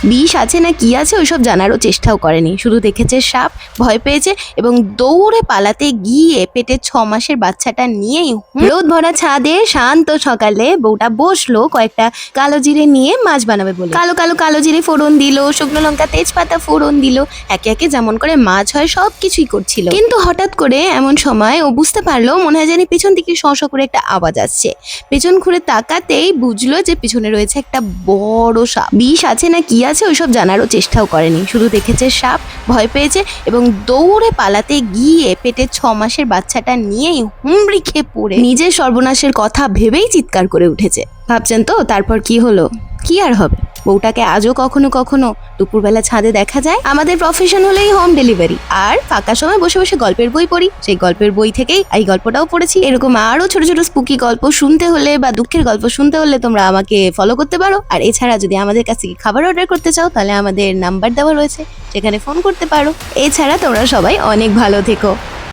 বিষ আছে না কি আছে ওইসব জানারও চেষ্টাও করেনি, শুধু দেখেছে সাপ, ভয় পেয়েছে এবং দৌড়ে পালাতে গিয়ে পেটে 6 মাসের বাচ্চাটা নিয়েই রোদ ভরা ছাদে শান্ত সকালে বউটা বসলো কয়েকটা কালো জিরে নিয়ে মাছ বানাবে বলে। কালো কালো কালো জিরে ফোড়ন দিল, শুকনো লঙ্কা তেজপাতা ফোড়ন দিল, একে একে যেমন করে মাছ হয় সব কিছুই করছিল। কিন্তু হঠাৎ করে এমন সময় ও বুঝতে পারলো মনে হয় জানি পিছন থেকে শঁ শঁ করে একটা আওয়াজ আসছে। পেছন ঘুরে তাকাতেই বুঝলো যে পিছনে রয়েছে একটা বড় সাপ। বিষ আছে না কি আছে ওইসব জানারও চেষ্টাও করেনি, শুধু দেখেছে সাপ, ভয় পেয়েছে এবং দৌড়ে পালাতে গিয়ে পেটে 6 মাসের বাচ্চাটা নিয়েই হুমড়ি খেয়ে পড়ে নিজের সর্বনাশের কথা ভেবেই চিৎকার করে উঠেছে। ভাবছেন তো তারপর কি হলো? কি আর হবে, বউটাকে আজও কখনো কখনো দুপুরবেলা ছাদে দেখা যায়। আমাদের প্রফেশন হলেই হোম ডেলিভারি, আর ফাঁকা সময় বসে বসে গল্পের বই পড়ি, সেই গল্পের বই থেকেই এই গল্পটাও পড়েছি। এরকম আরো ছোট ছোট স্পুকি গল্প শুনতে হলে বা দুঃখের গল্প শুনতে হলে তোমরা আমাকে ফলো করতে পারো। আর এছাড়া যদি আমাদের কাছ থেকে খাবার অর্ডার করতে চাও তাহলে আমাদের নাম্বার দেওয়া রয়েছে, সেখানে ফোন করতে পারো। এছাড়া তোমরা সবাই অনেক ভালো থেকো।